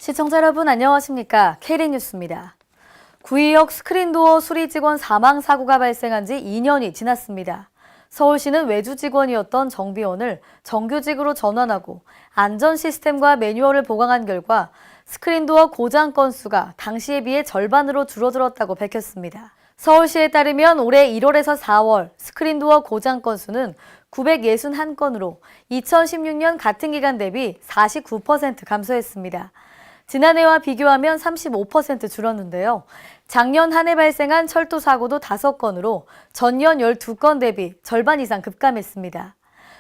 시청자 여러분 안녕하십니까? K리그 뉴스입니다. 구의역 스크린도어 수리 직원 사망 사고가 발생한 지 2년이 지났습니다. 서울시는 외주 직원이었던 정비원을 정규직으로 전환하고 안전 시스템과 매뉴얼을 보강한 결과 스크린도어 고장 건수가 당시에 비해 절반으로 줄어들었다고 밝혔습니다. 서울시에 따르면 올해 1월에서 4월 스크린도어 고장 건수는 961건으로 2016년 같은 기간 대비 49% 감소했습니다. 지난해와 비교하면 35% 줄었는데요. 작년 한 해 발생한 철도 사고도 5건으로 전년 12건 대비 절반 이상 급감했습니다.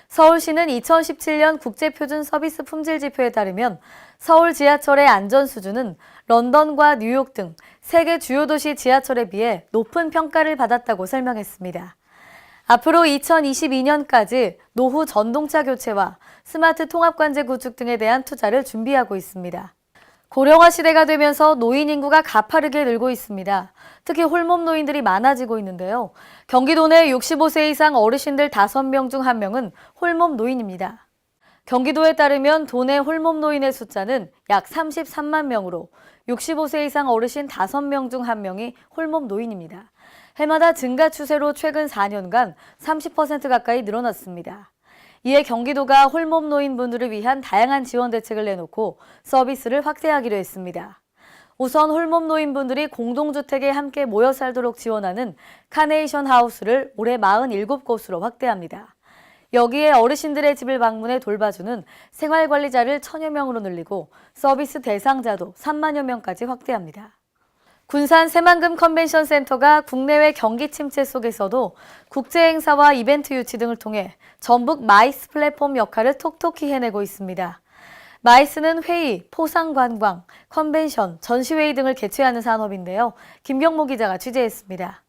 서울시는 2017년 국제표준 서비스 품질 지표에 따르면 서울 지하철의 안전 수준은 런던과 뉴욕 등 세계 주요 도시 지하철에 비해 높은 평가를 받았다고 설명했습니다. 앞으로 2022년까지 노후 전동차 교체와 스마트 통합관제 구축 등에 대한 투자를 준비하고 있습니다. 고령화 시대가 되면서 노인 인구가 가파르게 늘고 있습니다. 특히 홀몸 노인들이 많아지고 있는데요. 경기도 내 65세 이상 어르신들 5명 중 1명은 홀몸 노인입니다. 경기도에 따르면 도내 홀몸 노인의 숫자는 약 33만 명으로 65세 이상 어르신 5명 중 1명이 홀몸 노인입니다. 해마다 증가 추세로 최근 4년간 30% 가까이 늘어났습니다. 이에 경기도가 홀몸 노인분들을 위한 다양한 지원 대책을 내놓고 서비스를 확대하기로 했습니다. 우선 홀몸 노인분들이 공동주택에 함께 모여 살도록 지원하는 카네이션 하우스를 올해 47곳으로 확대합니다. 여기에 어르신들의 집을 방문해 돌봐주는 생활관리자를 1000여 명으로 늘리고 서비스 대상자도 3만여 명까지 확대합니다. 군산 새만금 컨벤션 센터가 국내외 경기 침체 속에서도 국제 행사와 이벤트 유치 등을 통해 전북 마이스 플랫폼 역할을 톡톡히 해내고 있습니다. 마이스는 회의, 포상 관광, 컨벤션, 전시회의 등을 개최하는 산업인데요. 김경모 기자가 취재했습니다.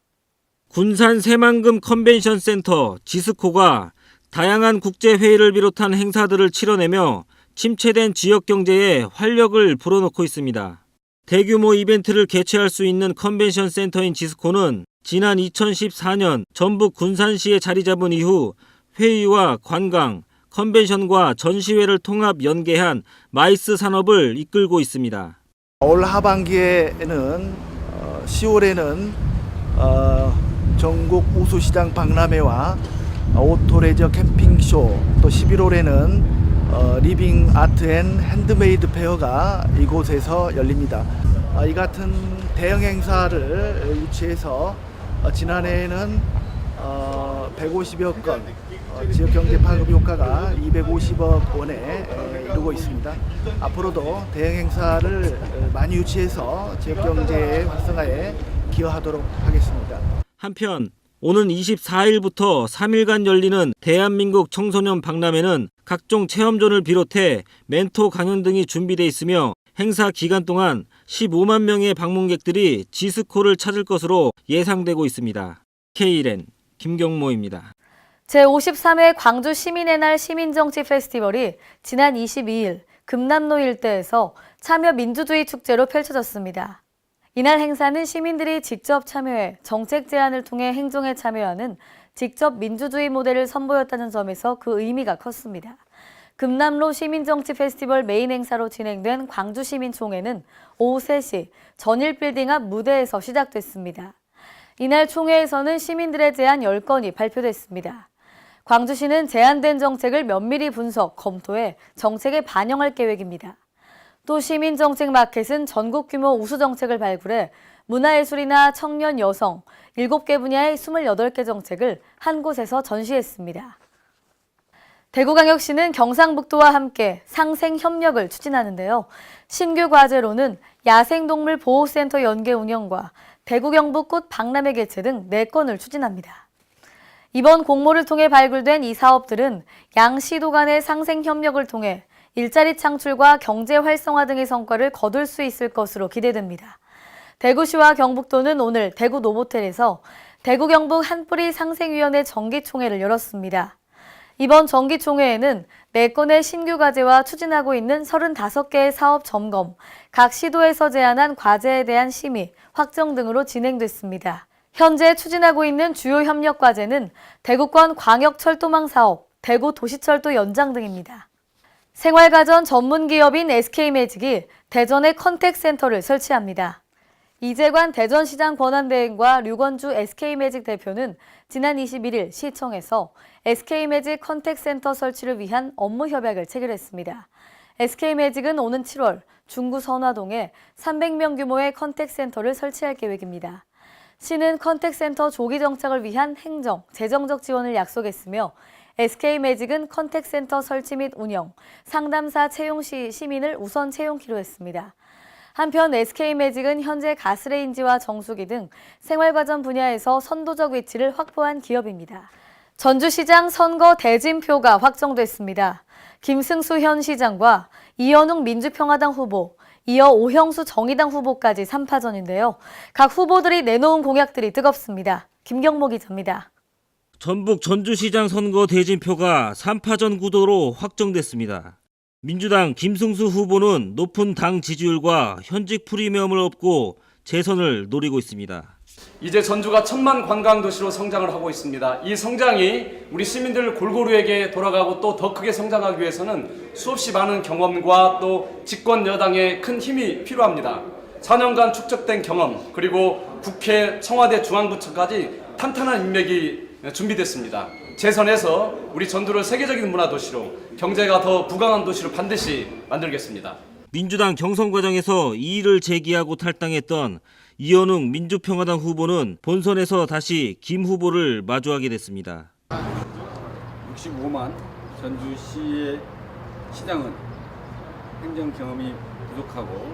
군산 새만금 컨벤션 센터 지스코가 다양한 국제회의를 비롯한 행사들을 치러내며 침체된 지역 경제에 활력을 불어넣고 있습니다. 대규모 이벤트를 개최할 수 있는 컨벤션 센터인 지스코는 지난 2014년 전북 군산시에 자리 잡은 이후 회의와 관광, 컨벤션과 전시회를 통합 연계한 마이스 산업을 이끌고 있습니다. 올 하반기에는 10월에는 전국 우수시장 박람회와 오토레저 캠핑쇼, 또 11월에는 리빙 아트 앤 핸드메이드 페어가 이곳에서 열립니다. 이 같은 대형 행사를 유치해서 지난해에는 150여 건, 지역경제 파급 효과가 250억 원에 이르고 있습니다. 앞으로도 대형 행사를 많이 유치해서 지역경제의 활성화에 기여하도록 하겠습니다. 한편 오는 24일부터 3일간 열리는 대한민국 청소년 박람회는 각종 체험존을 비롯해 멘토 강연 등이 준비되어 있으며 행사 기간 동안 15만 명의 방문객들이 지스코를 찾을 것으로 예상되고 있습니다. K리그 김경모입니다. 제53회 광주 시민의 날 시민정치 페스티벌이 지난 22일 금남로 일대에서 참여 민주주의 축제로 펼쳐졌습니다. 이날 행사는 시민들이 직접 참여해 정책 제안을 통해 행정에 참여하는 직접 민주주의 모델을 선보였다는 점에서 그 의미가 컸습니다. 금남로 시민정치 페스티벌 메인 행사로 진행된 광주시민총회는 오후 3시 전일빌딩 앞 무대에서 시작됐습니다. 이날 총회에서는 시민들의 제안 10건이 발표됐습니다. 광주시는 제안된 정책을 면밀히 분석, 검토해 정책에 반영할 계획입니다. 또 시민정책 마켓은 전국 규모 우수정책을 발굴해 문화예술이나 청년 여성 7개 분야의 28개 정책을 한 곳에서 전시했습니다. 대구광역시는 경상북도와 함께 상생협력을 추진하는데요. 신규 과제로는 야생동물 보호센터 연계 운영과 대구 경북 꽃 박람회 개최 등 4건을 추진합니다. 이번 공모를 통해 발굴된 이 사업들은 양 시도 간의 상생협력을 통해 일자리 창출과 경제 활성화 등의 성과를 거둘 수 있을 것으로 기대됩니다. 대구시와 경북도는 오늘 대구 노보텔에서 대구 경북 한뿌리 상생위원회 정기총회를 열었습니다. 이번 정기총회에는 4건의 신규 과제와 추진하고 있는 35개의 사업 점검, 각 시도에서 제안한 과제에 대한 심의, 확정 등으로 진행됐습니다. 현재 추진하고 있는 주요 협력 과제는 대구권 광역철도망 사업, 대구 도시철도 연장 등입니다. 생활가전 전문 기업인 SK매직이 대전에 컨택센터를 설치합니다. 이재관 대전시장 권한대행과 류건주 SK매직 대표는 지난 21일 시청에서 SK매직 컨택센터 설치를 위한 업무 협약을 체결했습니다. SK매직은 오는 7월 중구 선화동에 300명 규모의 컨택센터를 설치할 계획입니다. 시는 컨택센터 조기 정착을 위한 행정, 재정적 지원을 약속했으며 SK매직은 컨택센터 설치 및 운영, 상담사 채용 시 시민을 우선 채용키로 했습니다. 한편 SK매직은 현재 가스레인지와 정수기 등 생활가전 분야에서 선도적 위치를 확보한 기업입니다. 전주시장 선거 대진표가 확정됐습니다. 김승수 현 시장과 이현웅 민주평화당 후보, 이어 오형수 정의당 후보까지 3파전인데요. 각 후보들이 내놓은 공약들이 뜨겁습니다. 김경모 기자입니다. 전북 전주시장 선거 대진표가 3파전 구도로 확정됐습니다. 민주당 김승수 후보는 높은 당 지지율과 현직 프리미엄을 얻고 재선을 노리고 있습니다. 이제 전주가 1000만 관광도시로 성장을 하고 있습니다. 이 성장이 우리 시민들 골고루에게 돌아가고 또 더 크게 성장하기 위해서는 수없이 많은 경험과 또 집권 여당의 큰 힘이 필요합니다. 4년간 축적된 경험 그리고 국회, 청와대, 중앙부처까지 탄탄한 인맥이 준비됐습니다. 재선에서 우리 전주를 세계적인 문화도시로 경제가 더 부강한 도시로 반드시 만들겠습니다. 민주당 경선 과정에서 이의를 제기하고 탈당했던 이현웅 민주평화당 후보는 본선에서 다시 김 후보를 마주하게 됐습니다. 65만 전주시의 시장은 행정 경험이 부족하고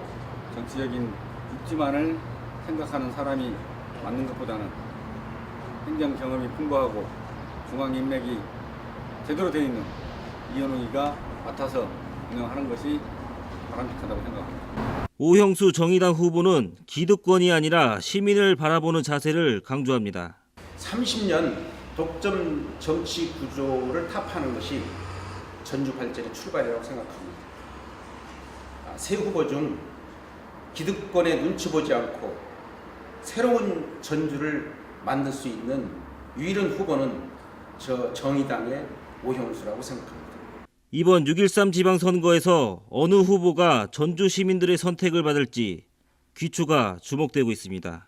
정치적인 육지만을 생각하는 사람이 맞는 것보다는 행정 경험이 풍부하고 중앙 인맥이 제대로 되어 있는 이현웅이가 맡아서 운영하는 것이 바람직하다고 생각합니다. 오형수 정의당 후보는 기득권이 아니라 시민을 바라보는 자세를 강조합니다. 30년 독점 정치 구조를 타파하는 것이 전주 발전의 출발이라고 생각합니다. 새 후보 중 기득권에 눈치 보지 않고 새로운 전주를 만들 수 있는 유일한 후보는 저 정의당의 오형수라고 생각합니다. 이번 6.13 지방선거에서 어느 후보가 전주 시민들의 선택을 받을지 귀추가 주목되고 있습니다.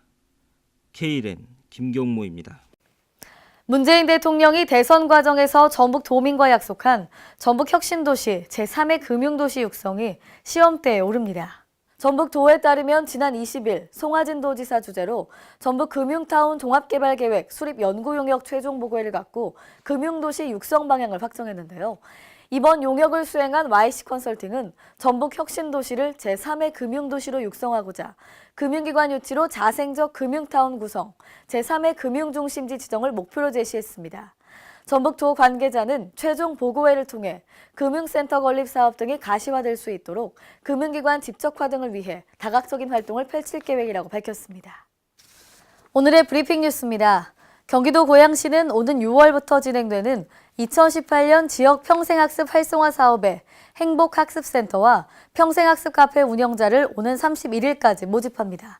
K랜 김경모입니다. 문재인 대통령이 대선 과정에서 전북 도민과 약속한 전북혁신도시 제3의 금융도시 육성이 시험대에 오릅니다. 전북도에 따르면 지난 20일 송하진 도지사 주재로 전북금융타운 종합개발계획 수립 연구용역 최종 보고회를 갖고 금융도시 육성 방향을 확정했는데요. 이번 용역을 수행한 YC컨설팅은 전북혁신도시를 제3의 금융도시로 육성하고자 금융기관 유치로 자생적 금융타운 구성, 제3의 금융중심지 지정을 목표로 제시했습니다. 전북도 관계자는 최종 보고회를 통해 금융센터 건립 사업 등이 가시화될 수 있도록 금융기관 집적화 등을 위해 다각적인 활동을 펼칠 계획이라고 밝혔습니다. 오늘의 브리핑 뉴스입니다. 경기도 고양시는 오는 6월부터 진행되는 2018년 지역 평생학습 활성화 사업에 행복학습센터와 평생학습 카페 운영자를 오는 31일까지 모집합니다.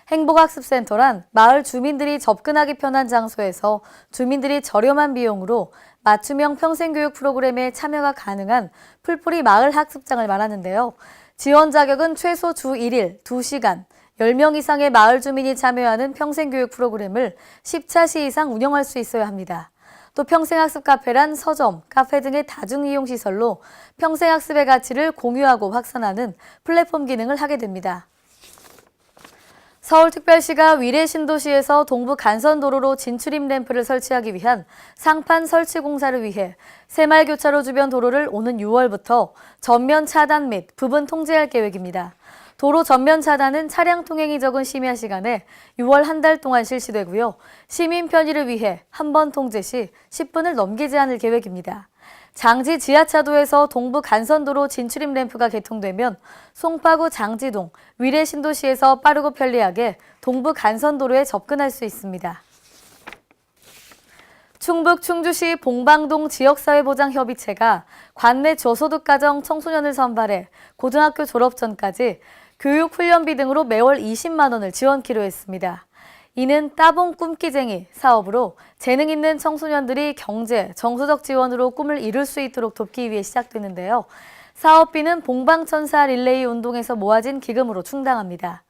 행복학습센터란 마을 주민들이 접근하기 편한 장소에서 주민들이 저렴한 비용으로 맞춤형 평생교육 프로그램에 참여가 가능한 풀뿌리 마을 학습장을 말하는데요. 지원 자격은 최소 주 1일, 2시간, 10명 이상의 마을 주민이 참여하는 평생교육 프로그램을 10차시 이상 운영할 수 있어야 합니다. 또 평생학습 카페란 서점, 카페 등의 다중이용시설로 평생학습의 가치를 공유하고 확산하는 플랫폼 기능을 하게 됩니다. 서울특별시가 위례신도시에서 동부 간선도로로 진출입 램프를 설치하기 위한 상판 설치 공사를 위해 새말교차로 주변 도로를 오는 6월부터 전면 차단 및 부분 통제할 계획입니다. 도로 전면 차단은 차량 통행이 적은 심야 시간에 6월 한 달 동안 실시되고요. 시민 편의를 위해 한 번 통제 시 10분을 넘기지 않을 계획입니다. 장지 지하차도에서 동부 간선도로 진출입 램프가 개통되면 송파구 장지동, 위례신도시에서 빠르고 편리하게 동부 간선도로에 접근할 수 있습니다. 충북 충주시 봉방동 지역사회보장협의체가 관내 저소득가정 청소년을 선발해 고등학교 졸업 전까지 교육훈련비 등으로 매월 20만 원을 지원키로 했습니다. 이는 따봉 꿈기쟁이 사업으로 재능 있는 청소년들이 경제, 정서적 지원으로 꿈을 이룰 수 있도록 돕기 위해 시작되는데요. 사업비는 봉방천사 릴레이 운동에서 모아진 기금으로 충당합니다.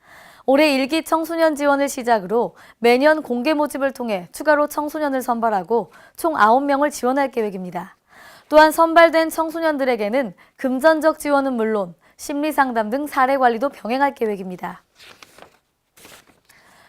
올해 1기 청소년 지원을 시작으로 매년 공개 모집을 통해 추가로 청소년을 선발하고 총 9명을 지원할 계획입니다. 또한 선발된 청소년들에게는 금전적 지원은 물론 심리상담 등 사례 관리도 병행할 계획입니다.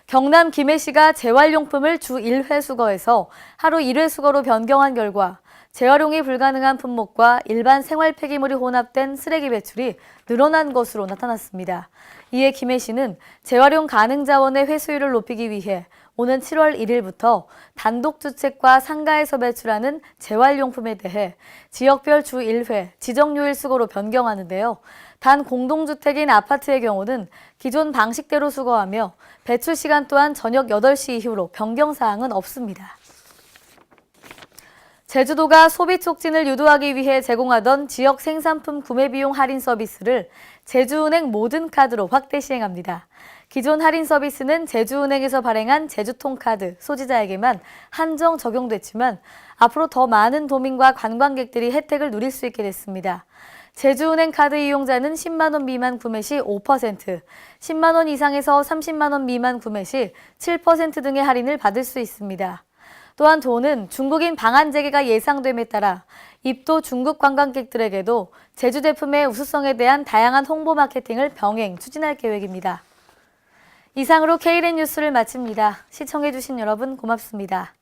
경남 김해시가 재활용품을 주 1회 수거에서 하루 1회 수거로 변경한 결과 재활용이 불가능한 품목과 일반 생활 폐기물이 혼합된 쓰레기 배출이 늘어난 것으로 나타났습니다. 이에 김해시는 재활용 가능 자원의 회수율을 높이기 위해 오는 7월 1일부터 단독주택과 상가에서 배출하는 재활용품에 대해 지역별 주 1회 지정요일 수거로 변경하는데요. 단 공동주택인 아파트의 경우는 기존 방식대로 수거하며 배출 시간 또한 저녁 8시 이후로 변경사항은 없습니다. 제주도가 소비 촉진을 유도하기 위해 제공하던 지역 생산품 구매 비용 할인 서비스를 제주은행 모든 카드로 확대 시행합니다. 기존 할인 서비스는 제주은행에서 발행한 제주통카드 소지자에게만 한정 적용됐지만 앞으로 더 많은 도민과 관광객들이 혜택을 누릴 수 있게 됐습니다. 제주은행 카드 이용자는 10만 원 미만 구매 시 5%, 10만 원 이상에서 30만 원 미만 구매 시 7% 등의 할인을 받을 수 있습니다. 또한 도는 중국인 방한 재개가 예상됨에 따라 입도 중국 관광객들에게도 제주 제품의 우수성에 대한 다양한 홍보 마케팅을 병행 추진할 계획입니다. 이상으로 K랜 뉴스를 마칩니다. 시청해주신 여러분 고맙습니다.